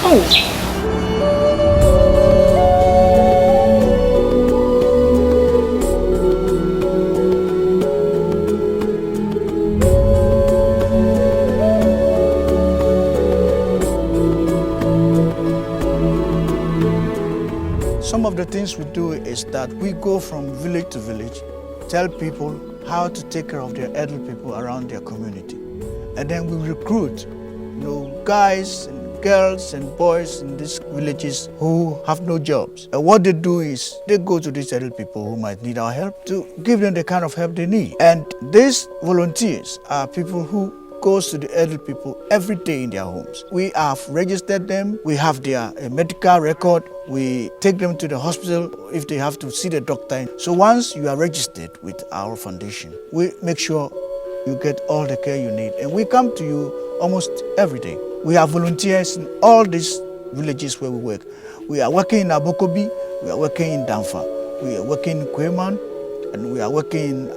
Oh. Some of the things we do is that we go from village to village, tell people how to take care of their elderly people around their community. And then we recruit, guys and girls and boys in these villages who have no jobs. And what they do is they go to these elderly people who might need our help to give them the kind of help they need. And these volunteers are people who goes to the elderly people every day in their homes. We have registered them, we have their medical record, we take them to the hospital if they have to see the doctor. So once you are registered with our foundation, we make sure you get all the care you need. And we come to you almost every day. We have volunteers in all these villages where we work. We are working in Abokobi, we are working in Danfa, we are working in Kweman, and we are working in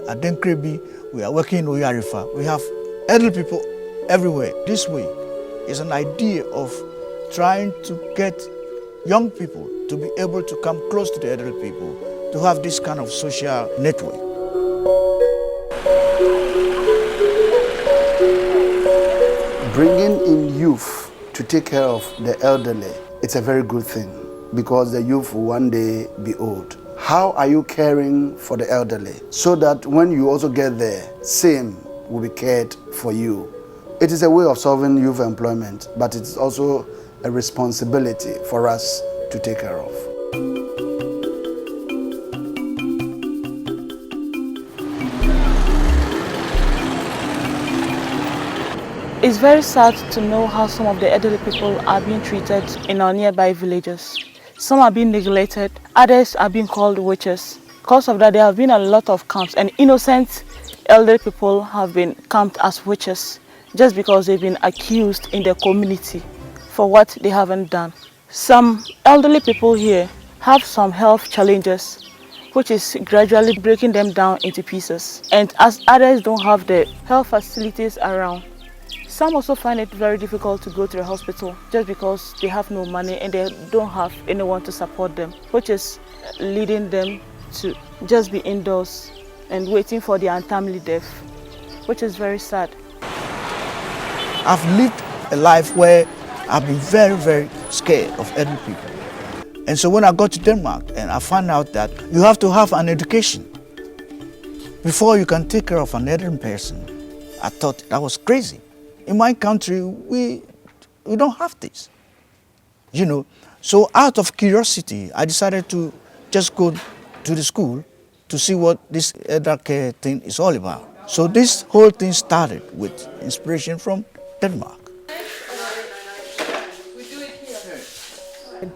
Adenkrebi, we are working in Oyarifa. We have elderly people everywhere. This week is an idea of trying to get young people to be able to come close to the elderly people, to have this kind of social network. Bringing in youth to take care of the elderly, it's a very good thing because the youth will one day be old. How are you caring for the elderly so that when you also get there, same will be cared for you? It is a way of solving youth employment, but it's also a responsibility for us to take care of. It's very sad to know how some of the elderly people are being treated in our nearby villages. Some are being neglected, others are being called witches. Because of that, there have been a lot of camps, and innocent elderly people have been camped as witches just because they've been accused in the community for what they haven't done. Some elderly people here have some health challenges, which is gradually breaking them down into pieces. And as others don't have the health facilities around, some also find it very difficult to go to the hospital just because they have no money and they don't have anyone to support them, which is leading them to just be indoors and waiting for their untimely death, which is very sad. I've lived a life where I've been very, very scared of elderly people. And so when I got to Denmark and I found out that you have to have an education before you can take care of an elderly person, I thought that was crazy. In my country, we don't have this, So out of curiosity, I decided to just go to the school to see what this elder care thing is all about. So this whole thing started with inspiration from Denmark.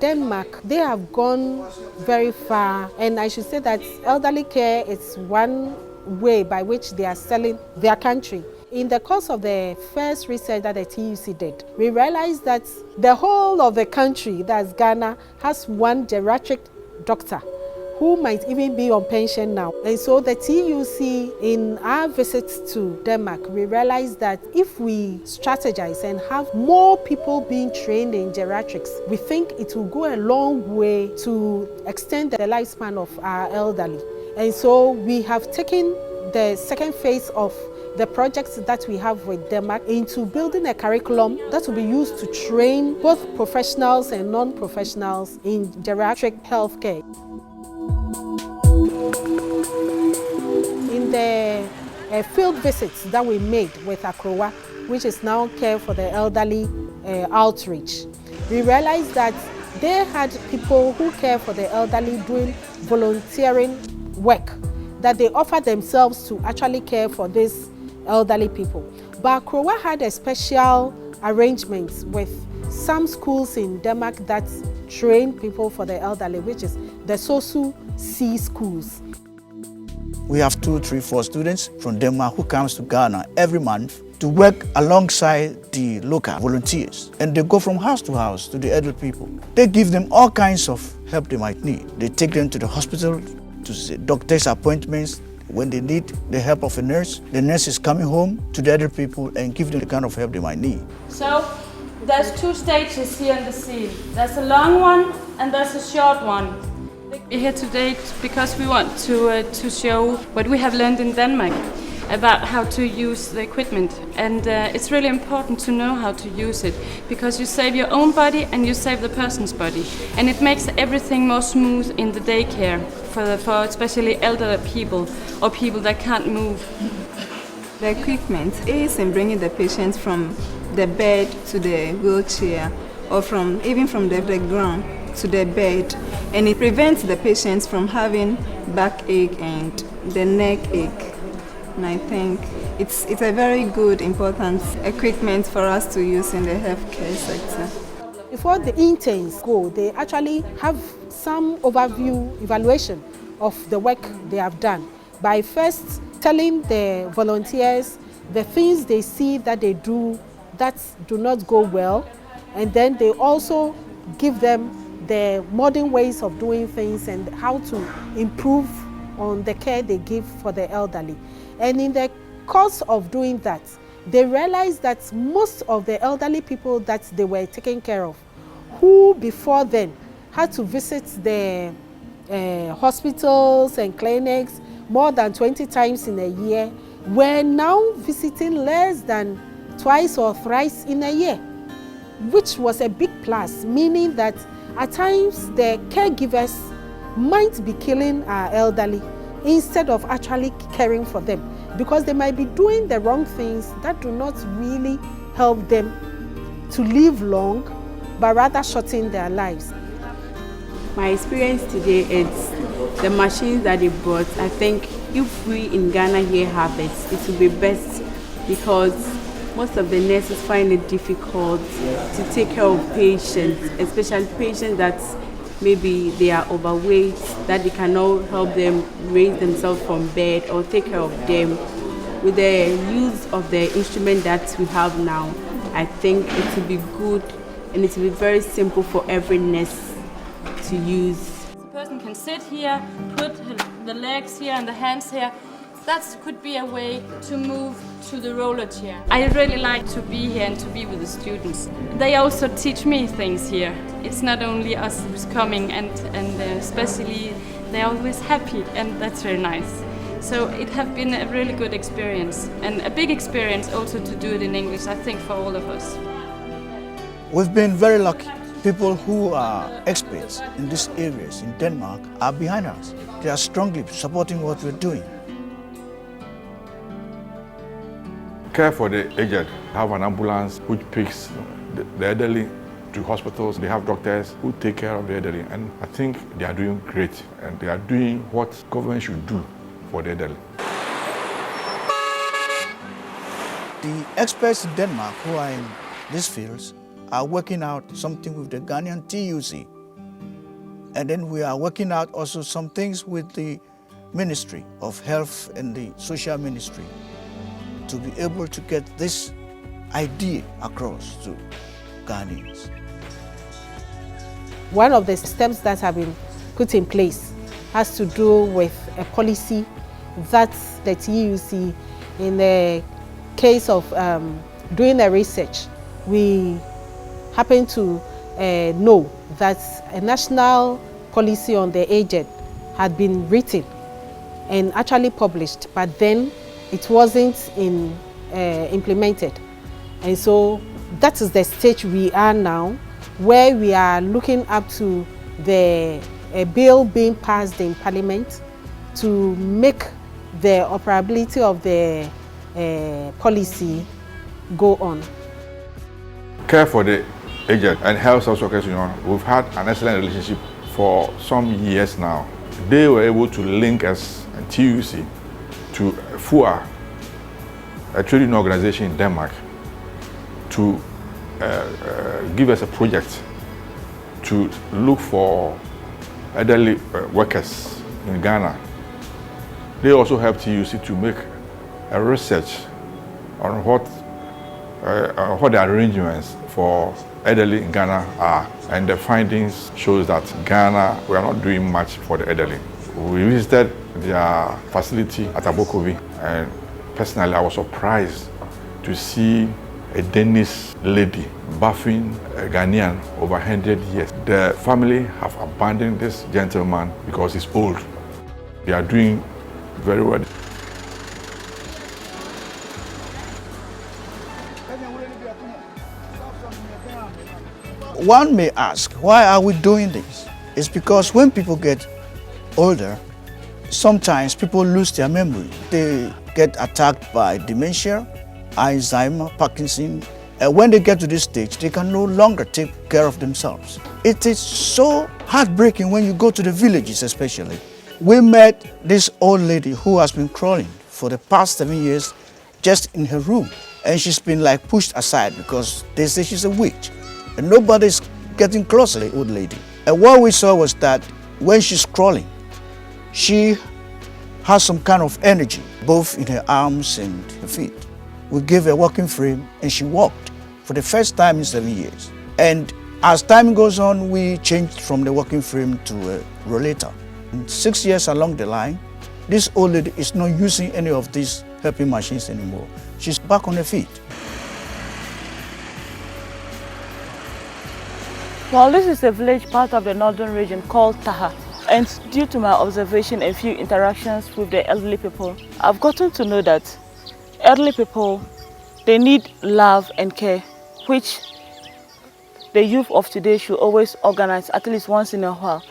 Denmark, they have gone very far, and I should say that elderly care is one way by which they are selling their country. In the course of the first research that the TUC did, we realized that the whole of the country, that's Ghana, has one geriatric doctor who might even be on pension now. And so the TUC, in our visits to Denmark, we realized that if we strategize and have more people being trained in geriatrics, we think it will go a long way to extend the lifespan of our elderly. And so we have taken the second phase of the projects that we have with Denmark into building a curriculum that will be used to train both professionals and non-professionals in geriatric healthcare. In the field visits that we made with Akrowa, which is now Care for the Elderly outreach, we realized that they had people who care for the elderly doing volunteering work, that they offer themselves to actually care for these elderly people. But Akrowa had a special arrangement with some schools in Denmark that train people for the elderly, which is the SOSU C schools. We have 2, 3, 4 students from Denmark who comes to Ghana every month to work alongside the local volunteers. And they go from house to house to the elderly people. They give them all kinds of help they might need. They take them to the hospital, to see doctor's appointments, when they need the help of a nurse, the nurse is coming home to the elderly people and give them the kind of help they might need. So there's 2 stages here in the scene. There's a long one and there's a short one. We're here today because we want to show what we have learned in Denmark about how to use the equipment, and it's really important to know how to use it because you save your own body and you save the person's body, and it makes everything more smooth in the daycare for especially elderly people or people that can't move. The equipment is in bringing the patients from the bed to the wheelchair or even from the ground to the bed, and it prevents the patients from having backache and the neck ache. And I think it's a very good, important equipment for us to use in the healthcare sector. Before the interns go, they actually have some overview evaluation of the work they have done by first telling the volunteers the things they see that they do that do not go well, and then they also give them the modern ways of doing things and how to improve on the care they give for the elderly. And in the course of doing that, they realized that most of the elderly people that they were taking care of, who before then had to visit the hospitals and clinics more than 20 times in a year, were now visiting less than twice or thrice in a year, which was a big plus, meaning that at times the caregivers might be killing our elderly instead of actually caring for them, because they might be doing the wrong things that do not really help them to live long, but rather shorten their lives. My experience today is the machines that they brought. I think if we in Ghana here have it, it will be best, because most of the nurses find it difficult to take care of patients, especially patients that maybe they are overweight, that they cannot help them raise themselves from bed or take care of them. With the use of the instrument that we have now, I think it will be good and it will be very simple for every nurse to use. The person can sit here, put the legs here and the hands here. That could be a way to move to the roller chair. I really like to be here and to be with the students. They also teach me things here. It's not only us who's coming, and especially they're always happy, and that's very nice. So it has been a really good experience, and a big experience also to do it in English, I think, for all of us. We've been very lucky. People who are experts in these areas in Denmark are behind us. They are strongly supporting what we're doing. Care for the aged. Have an ambulance which picks the elderly to hospitals. They have doctors who take care of the elderly, and I think they are doing great, and they are doing what government should do for the elderly. The experts in Denmark who are in these fields are working out something with the Ghanaian TUC, and then we are working out also some things with the Ministry of Health and the Social Ministry to be able to get this idea across to Ghanaians. One of the steps that have been put in place has to do with a policy that the TUC, in the case of doing the research, we happen to know that a national policy on the aged had been written and actually published, but then it wasn't implemented. And so that is the stage we are now, where we are looking up to the bill being passed in Parliament to make the operability of the policy go on. Care for the aged and Health Social Workers Union, we've had an excellent relationship for some years now. They were able to link us and TUC to FUA, a trade union organization in Denmark, to give us a project to look for elderly workers in Ghana. They also helped TUC to make a research on what the arrangements for elderly in Ghana are, and the findings shows that Ghana, we are not doing much for the elderly. We visited their facility at Abokovi, and personally I was surprised to see a Danish lady bathing a Ghanaian over 100 years. The family have abandoned this gentleman because he's old. They are doing very well. One may ask, why are we doing this? It's because when people get older, sometimes people lose their memory. They get attacked by dementia, Alzheimer, Parkinson, and when they get to this stage, they can no longer take care of themselves. It is so heartbreaking when you go to the villages especially. We met this old lady who has been crawling for the past 7 years just in her room, and she's been like pushed aside because they say she's a witch. And nobody's getting close to the old lady. And what we saw was that when she's crawling, she has some kind of energy, both in her arms and her feet. We gave her a walking frame and she walked for the first time in 7 years. And as time goes on, we changed from the walking frame to a rollator. And 6 years along the line, this old lady is not using any of these helping machines anymore. She's back on her feet. Well, this is a village part of the northern region called Taha. And due to my observation and few interactions with the elderly people, I've gotten to know that elderly people, they need love and care, which the youth of today should always organize at least once in a while.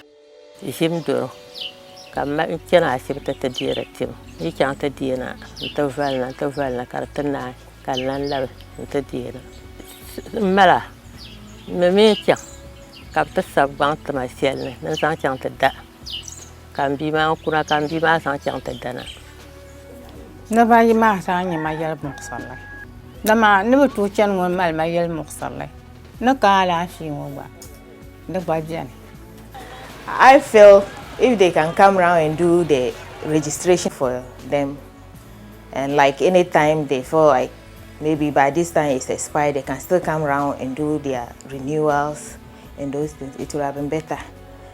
Kapta sabang tama sialne, nan sang chang tada. Kambi ma kuna kambi ma sang chang tada na. Na ba yi ma sang yi ma yel muksalla. Na ma ne bu tu chen ngon mal ma yel muksalla. Na ka la shi ngo ba. Na ba jan. I feel if they can come around and do the registration for them, and like anytime they feel like maybe by this time it's expired, they can still come around and do their renewals and those things, it will have been better.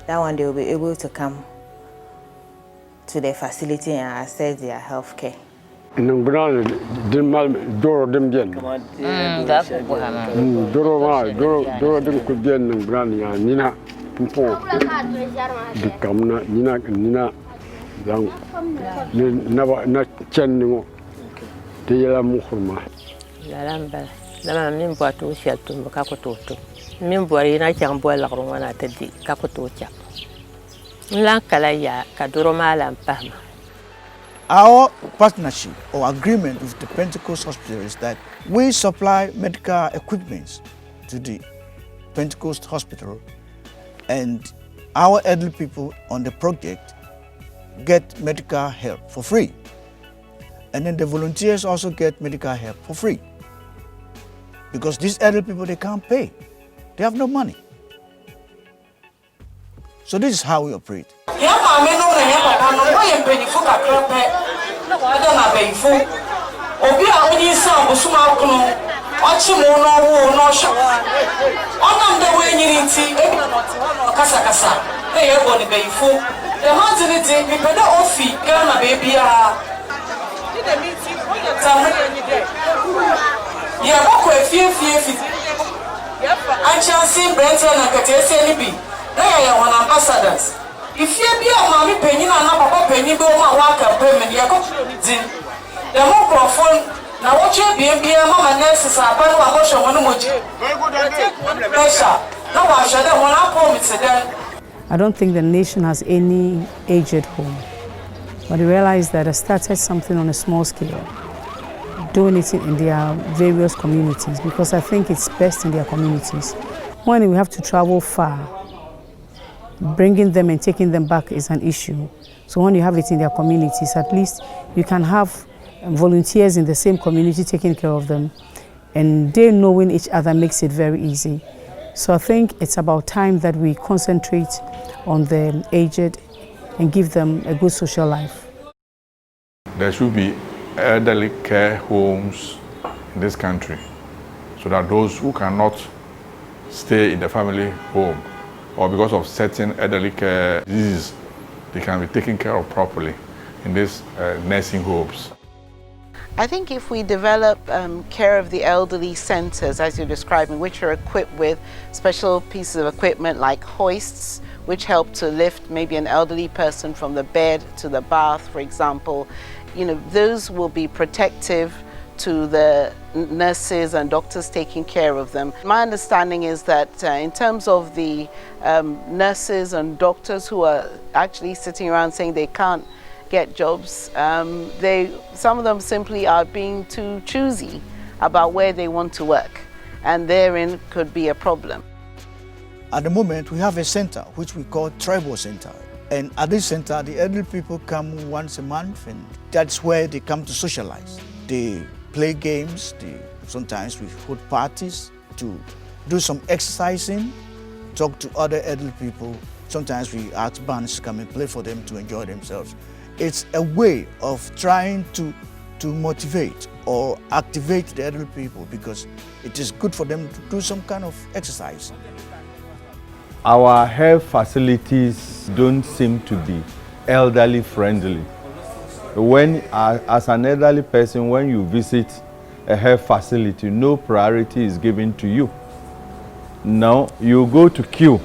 That one they will be able to come to the facility and access their health care. Doro dem bien. Doro dem ku bien nang bran ya nina po. Di kamna nina yang na chen ngo. Te yala mu khurma. Lalamba. Lama min boatu sheltum ka ko toto. Min bori na chang bo la ro wana tadi ka ko to cha. Lan kala ya ka doro malam pahma. Our partnership or agreement with the Pentecost Hospital is that we supply medical equipment to the Pentecost Hospital, and our elderly people on the project get medical help for free. And then the volunteers also get medical help for free. Because these elderly people, they can't pay. They have no money. So this is how we operate. Ambassadors. If you be a mommy penny and papa penny go my work and payment, you go the microphone. Now, what you be a mama nurses are part of a motion one more. Now, I shall then one up home. It's a I don't think the nation has any aged home, but I realized that I started something on a small scale, doing it in their various communities because I think it's best in their communities. When we have to travel far, bringing them and taking them back is an issue. So when you have it in their communities, at least you can have volunteers in the same community taking care of them, and they knowing each other makes it very easy. So I think it's about time that we concentrate on the aged and give them a good social life. There should be elderly care homes in this country so that those who cannot stay in the family home or because of certain elderly care diseases, they can be taken care of properly. in these nursing homes. I think if we develop care of the elderly centers, as you're describing, which are equipped with special pieces of equipment like hoists, which help to lift maybe an elderly person from the bed to the bath, for example, you know, those will be protective to the nurses and doctors taking care of them. My understanding is that in terms of the nurses and doctors who are actually sitting around saying they can't get jobs, some of them simply are being too choosy about where they want to work, and therein could be a problem. At the moment, we have a center which we call Tribal Center. And at this center, the elderly people come once a month, and that's where they come to socialize. They play games, sometimes we hold parties to do some exercising, talk to other elderly people. Sometimes we ask bands to come and play for them to enjoy themselves. It's a way of trying to motivate or activate the elderly people, because it is good for them to do some kind of exercise. Our health facilities don't seem to be elderly friendly. When, as an elderly person, when you visit a health facility, no priority is given to you. Now, you go to queue.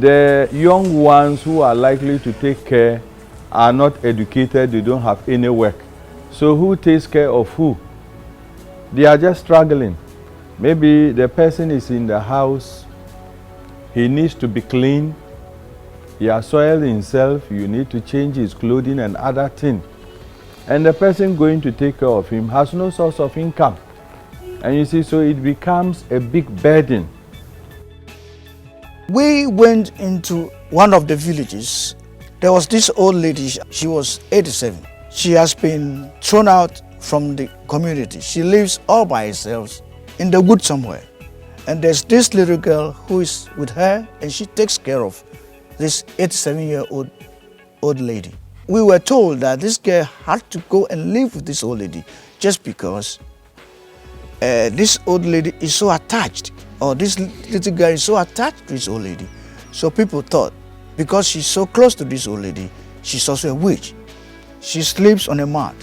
The young ones who are likely to take care are not educated, they don't have any work. So who takes care of who? They are just struggling. Maybe the person is in the house, he needs to be clean, he has soiled himself, you need to change his clothing and other things. And the person going to take care of him has no source of income. And you see, so it becomes a big burden. We went into one of the villages. There was this old lady, she was 87. She has been thrown out from the community. She lives all by herself in the woods somewhere. And there's this little girl who is with her, and she takes care of this 87-year-old lady. We were told that this girl had to go and live with this old lady just because this old lady is so attached, or this little girl is so attached to this old lady. So people thought, because she's so close to this old lady, she's also a witch. She sleeps on a mat.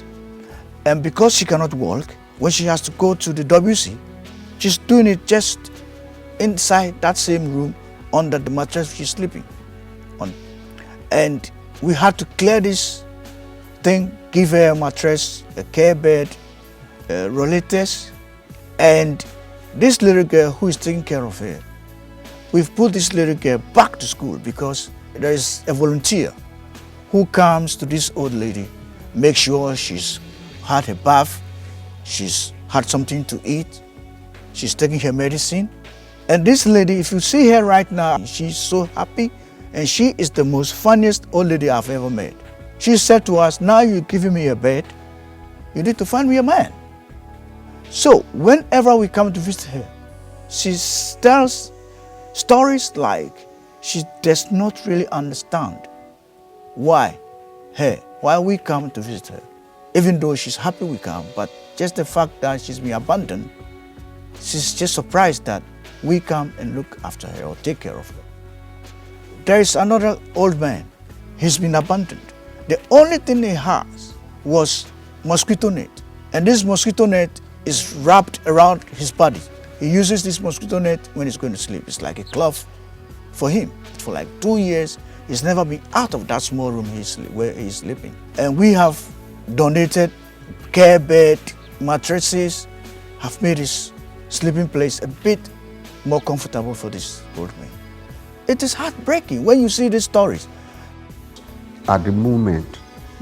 And because she cannot walk, when she has to go to the WC, she's doing it just inside that same room under the mattress she's sleeping on. And we had to clear this thing, give her a mattress, a care bed, rollators, and this little girl who is taking care of her, we've put this little girl back to school because there is a volunteer who comes to this old lady, make sure she's had her bath, she's had something to eat, she's taking her medicine. And this lady, if you see her right now, she's so happy, and she is the most funniest old lady I've ever met. She said to us, now you're giving me a bed, you need to find me a man. So whenever we come to visit her, she tells stories like she does not really understand why we come to visit her. Even though she's happy we come, but just the fact that she's been abandoned, she's just surprised that we come and look after her or take care of her. There is another old man. He's been abandoned. The only thing he has was mosquito net. And this mosquito net is wrapped around his body. He uses this mosquito net when he's going to sleep. It's like a cloth for him. For like 2 years, he's never been out of that small room where he's sleeping. And we have donated care bed, mattresses, have made his sleeping place a bit more comfortable for this old man. It is heartbreaking when you see these stories. At the moment,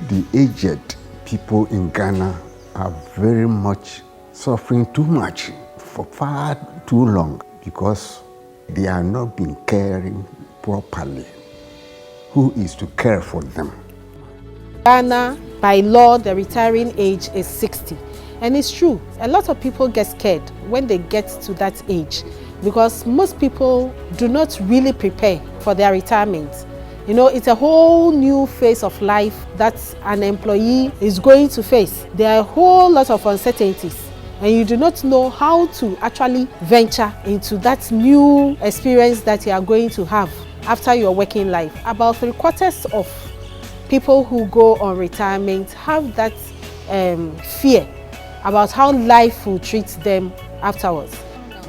the aged people in Ghana are very much suffering too much for far too long because they are not being caring properly. Who is to care for them? Ghana, by law, the retiring age is 60. And it's true, a lot of people get scared when they get to that age because most people do not really prepare for their retirement. You know, it's a whole new phase of life that an employee is going to face. There are a whole lot of uncertainties, and you do not know how to actually venture into that new experience that you are going to have after your working life. About 3/4 of people who go on retirement have that fear about how life will treat them afterwards.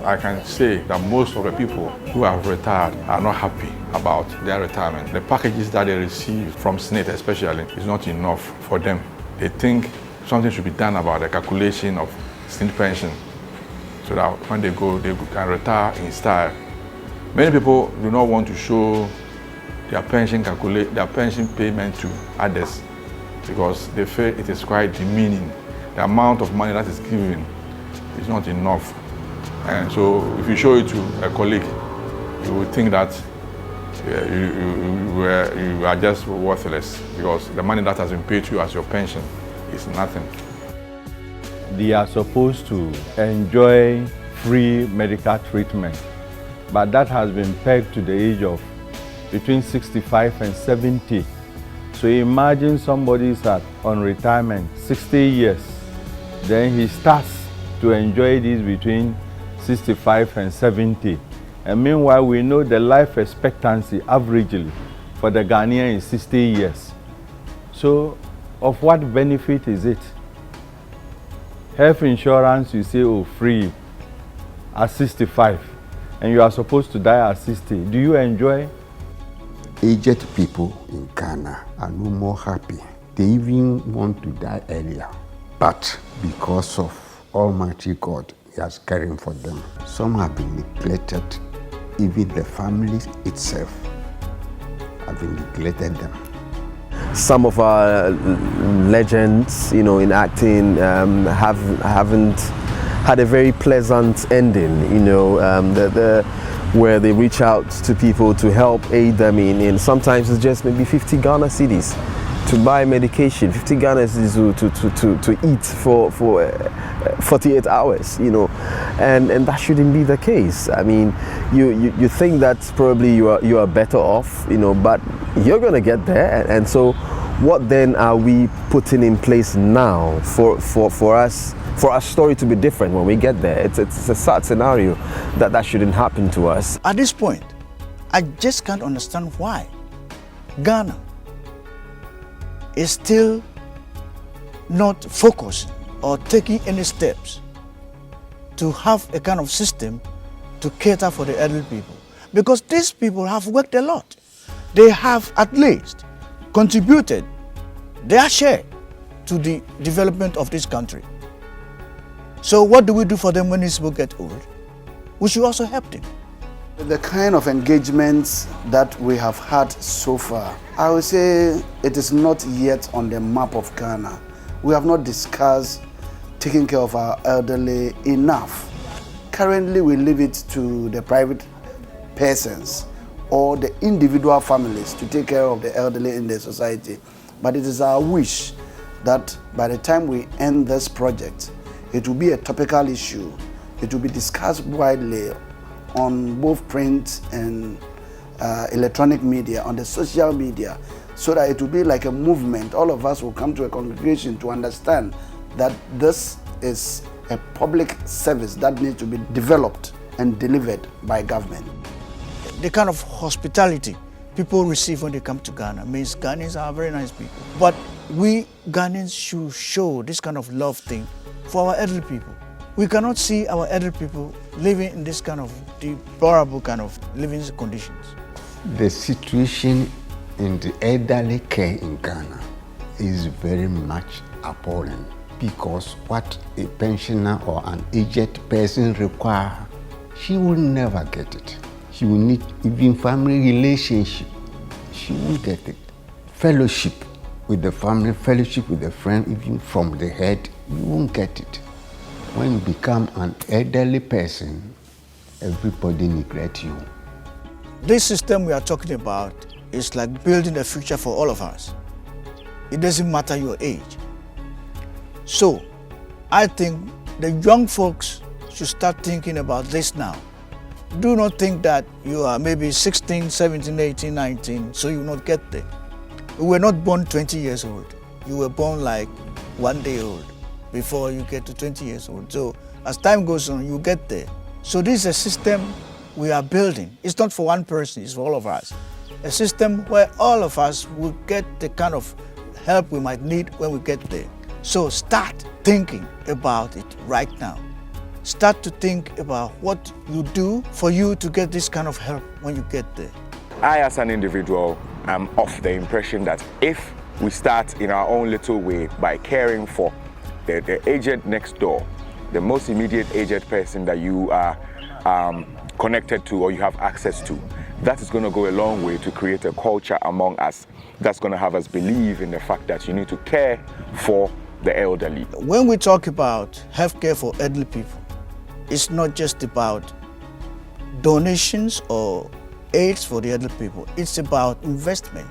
I can say that most of the people who have retired are not happy about their retirement. The packages that they receive from SSNIT especially is not enough for them. They think something should be done about the calculation of SSNIT pension so that when they go, they can retire in style. Many people do not want to show their pension payment to others because they feel it is quite demeaning. The amount of money that is given is not enough. And so if you show it to a colleague, you will think that you are just worthless because the money that has been paid to you as your pension is nothing. They are supposed to enjoy free medical treatment, but that has been pegged to the age of between 65 and 70. So imagine somebody is on retirement, 60 years, then he starts to enjoy this between 65 and 70. And meanwhile, we know the life expectancy averagely for the Ghanaian is 60 years. So of what benefit is it? Health insurance, you say, oh, free at 65, and you are supposed to die at 60. Do you enjoy? Aged people in Ghana are no more happy. They even want to die earlier. But because of Almighty God, He has caring for them. Some have been neglected. Even the families itself have been neglected them. Some of our legends, in acting, haven't had a very pleasant ending. Where they reach out to people to help aid them in sometimes it's just maybe 50 Ghana cedis to buy medication, 50 Ghana cedis to eat for 48 hours, and that shouldn't be the case. I mean, you think that probably you are better off, but you're gonna get there, and so what then are we putting in place now for us? For our story to be different when we get there. It's a sad scenario that shouldn't happen to us. At this point, I just can't understand why Ghana is still not focusing or taking any steps to have a kind of system to cater for the elderly people. Because these people have worked a lot. They have at least contributed their share to the development of this country. So what do we do for them when these people get old? We should also help them. The kind of engagements that we have had so far, I would say it is not yet on the map of Ghana. We have not discussed taking care of our elderly enough. Currently, we leave it to the private persons or the individual families to take care of the elderly in the society. But it is our wish that by the time we end this project, it will be a topical issue. It will be discussed widely on both print and electronic media, on the social media, so that it will be like a movement. All of us will come to a congregation to understand that this is a public service that needs to be developed and delivered by government. The kind of hospitality people receive when they come to Ghana means Ghanaians are very nice people. But we Ghanaians should show this kind of love thing for our elderly people. We cannot see our elderly people living in this kind of deplorable kind of living conditions. The situation in the elderly care in Ghana is very much appalling because what a pensioner or an aged person requires, she will never get it. She will need even family relationship. She won't get it. Fellowship with the family, fellowship with the friend, even from the head, you won't get it. When you become an elderly person, everybody neglects you. This system we are talking about is like building a future for all of us. It doesn't matter your age. So, I think the young folks should start thinking about this now. Do not think that you are maybe 16, 17, 18, 19, so you will not get there. You were not born 20 years old. You were born like 1 day old before you get to 20 years old. So as time goes on, you get there. So this is a system we are building. It's not for one person, it's for all of us. a system where all of us will get the kind of help we might need when we get there. So start thinking about it right now. Start to think about what you do for you to get this kind of help when you get there. I, as an individual, am of the impression that if we start in our own little way by caring for the aged next door, the most immediate aged person that you are connected to or you have access to, that is going to go a long way to create a culture among us that's going to have us believe in the fact that you need to care for the elderly. When we talk about healthcare for elderly people, it's not just about donations or aids for the elderly people. It's about investment.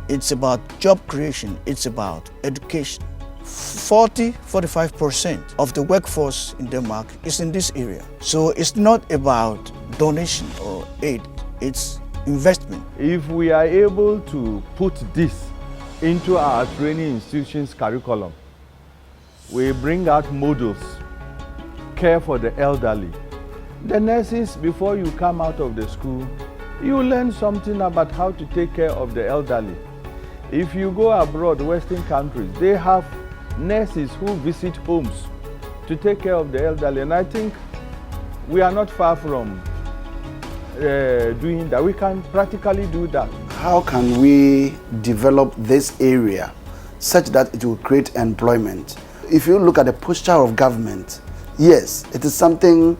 It's about job creation. It's about education. 40–45% of the workforce in Denmark is in this area. So it's not about donation or aid, it's investment. If we are able to put this into our training institutions curriculum, we bring out models, care for the elderly. The nurses, before you come out of the school, you learn something about how to take care of the elderly. If you go abroad, Western countries, they have nurses who visit homes to take care of the elderly. And I think we are not far from doing that. We can practically do that. How can we develop this area such that it will create employment? If you look at the posture of government, yes, it is something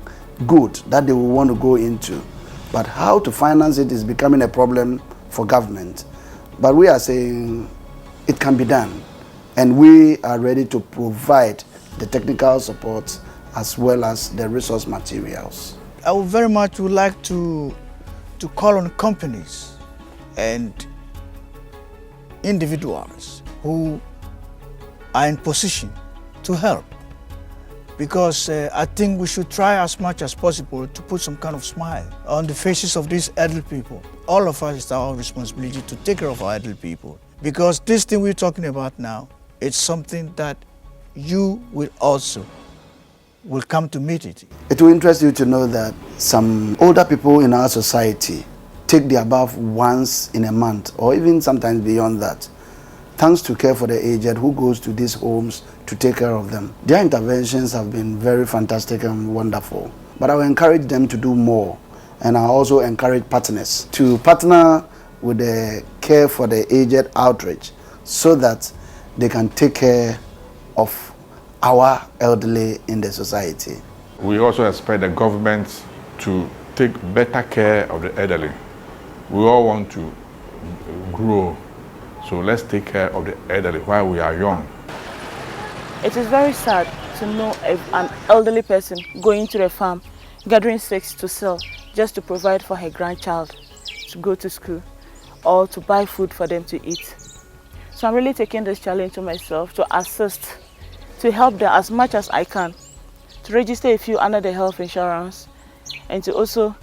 good that they will want to go into. But how to finance it is becoming a problem for government. But we are saying it can be done. And we are ready to provide the technical support as well as the resource materials. I would very much would like to call on companies and individuals who are in position to help. Because I think we should try as much as possible to put some kind of smile on the faces of these elderly people. All of us, it's our responsibility to take care of our elderly people. Because this thing we're talking about now, it's something that you will come to meet it. It will interest you to know that some older people in our society take their bath once in a month or even sometimes beyond that, thanks to Care for the Aged, who goes to these homes to take care of them. Their interventions have been very fantastic and wonderful. But I will encourage them to do more. And I also encourage partners to partner with the Care for the Aged outreach so that they can take care of our elderly in the society. We also expect the government to take better care of the elderly. We all want to grow, so let's take care of the elderly while we are young. It is very sad to know an elderly person going to the farm, gathering sticks to sell just to provide for her grandchild to go to school or to buy food for them to eat. So I'm really taking this challenge to myself to assist, to help them as much as I can, to register a few under the health insurance and to also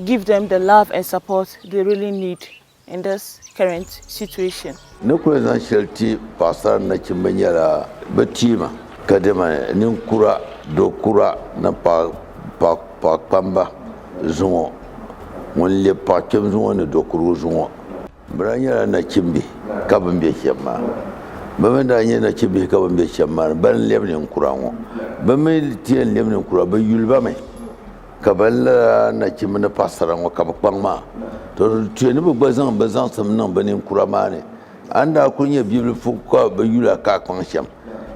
give them the love and support they really need in this current situation. No presidentiality pastor na chimenyala betima kadema ninkura dokura na pa pamba zuo wonle pa kem zuo ne dokuru zuo branya na chimbi kabambe chema bamenda nya na chimbi kabambe chema ban lebne nkura wo bamel tien lebne nkura ba yulba me kaballa na chimna pasara ngo kabakpangma to tuene bu bazan sam nan banin kuramane anda kunya bible fuka ba yula ka kwansham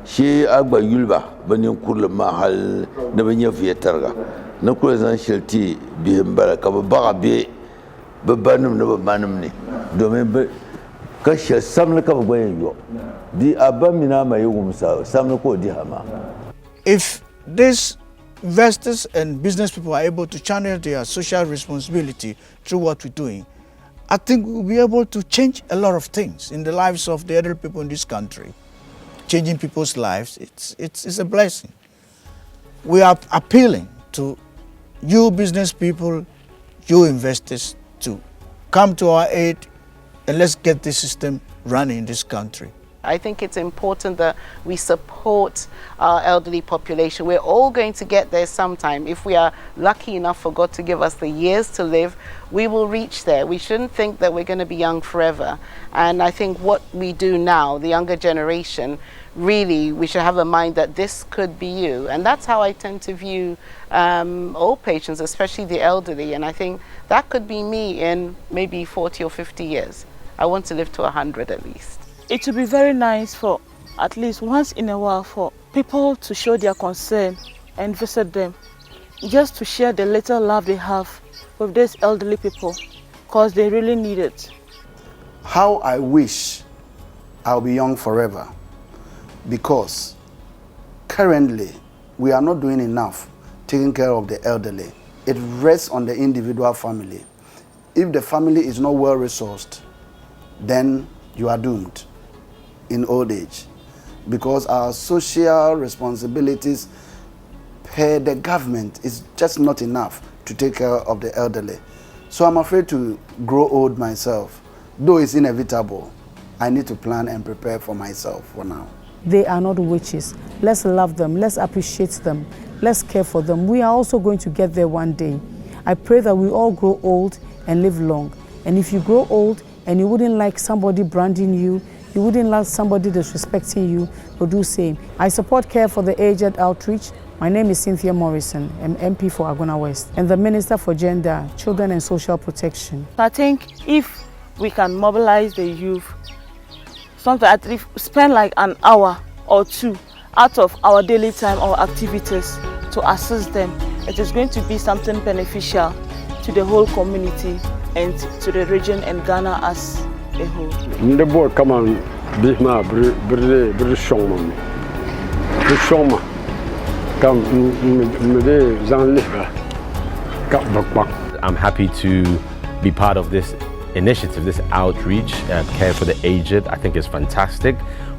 shi agba yulba banin kurla ma hal na banya fietarga na kurazan shilti bi baraka ba be babanum na babanum ne domin ba kashe samna ka gwayen yo di abamina mai gumsa samna ko di hama. If this investors and business people are able to channel their social responsibility through what we're doing, I think we'll be able to change a lot of things in the lives of the elderly people in this country. Changing people's lives, it's a blessing. We are appealing to you business people, you investors, to come to our aid and let's get this system running in this country. I think it's important that we support our elderly population. We're all going to get there sometime. If we are lucky enough for God to give us the years to live, we will reach there. We shouldn't think that we're going to be young forever. And I think what we do now, the younger generation, really, we should have a mind that this could be you. And that's how I tend to view all patients, especially the elderly. And I think that could be me in maybe 40 or 50 years. I want to live to 100 at least. It would be very nice for at least once in a while for people to show their concern and visit them, just to share the little love they have with these elderly people, because they really need it. How I wish I'll be young forever, because currently we are not doing enough taking care of the elderly. It rests on the individual family. If the family is not well resourced, then you are doomed in old age, because our social responsibilities per the government is just not enough to take care of the elderly. So I'm afraid to grow old myself. Though it's inevitable, I need to plan and prepare for myself for now. They are not witches. Let's love them. Let's appreciate them. Let's care for them. We are also going to get there one day. I pray that we all grow old and live long. And if you grow old and you wouldn't like somebody branding you, you wouldn't like somebody disrespecting you, but do same. I support Care for the Aged Outreach. My name is Cynthia Morrison. I'm MP for Agona West and the Minister for Gender, Children and Social Protection. I think if we can mobilize the youth, sometimes at least spend like an hour or two out of our daily time or activities to assist them, it is going to be something beneficial to the whole community and to the region and Ghana as a whole. The boy come on, Bihma, British Shongman. The Shongma. I'm happy to be part of this initiative, this outreach, Care for the Aged. I think it's fantastic.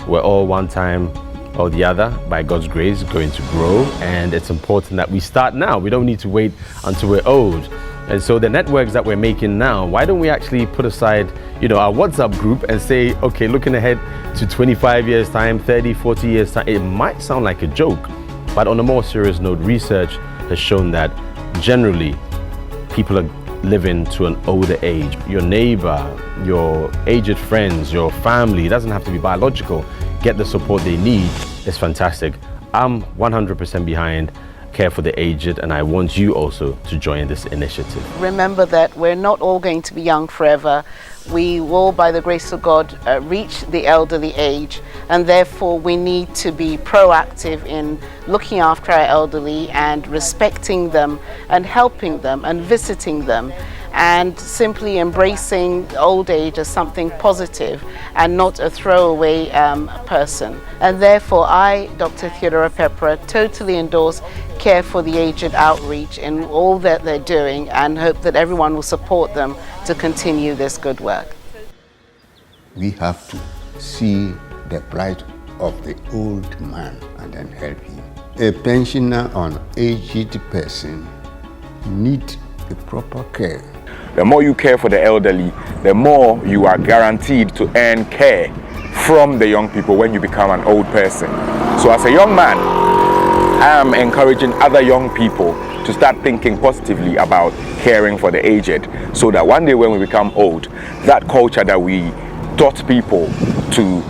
We're all one time or the other, by God's grace, going to grow, and it's important that we start now. We don't need to wait until we're old. And so the networks that we're making now, why don't we actually put aside, our WhatsApp group and say, okay, looking ahead to 25 years time, 30, 40 years time, it might sound like a joke, but on a more serious note, research has shown that generally people are living to an older age. Your neighbor, your aged friends, your family, it doesn't have to be biological, get the support they need. It's fantastic. I'm 100% behind Care for the Aged, and I want you also to join this initiative. Remember that we're not all going to be young forever. We will, by the grace of God, reach the elderly age, and therefore we need to be proactive in looking after our elderly and respecting them and helping them and visiting them, and simply embracing old age as something positive and not a throwaway person. And therefore I, Dr. Theodora Pepra, totally endorse Care for the Aged Outreach in all that they're doing, and hope that everyone will support them to continue this good work. We have to see the plight of the old man and then help him. A pensioner or an aged person need the proper care. The more you care for the elderly, the more you are guaranteed to earn care from the young people when you become an old person. So as a young man, I am encouraging other young people to start thinking positively about caring for the aged, so that one day when we become old, that culture that we taught people to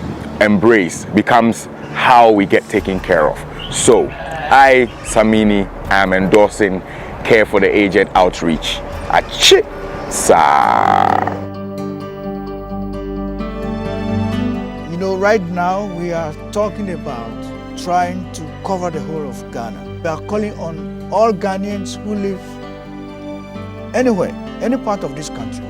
embrace becomes how we get taken care of. So I, Samini, am endorsing Care for the Aged Outreach. Achoo! Right now we are talking about trying to cover the whole of Ghana. We are calling on all Ghanaians who live anywhere, any part of this country,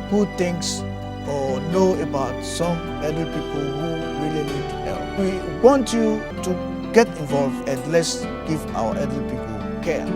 who thinks or know about some elderly people who really need help. We want you to get involved and let's give our elderly people care.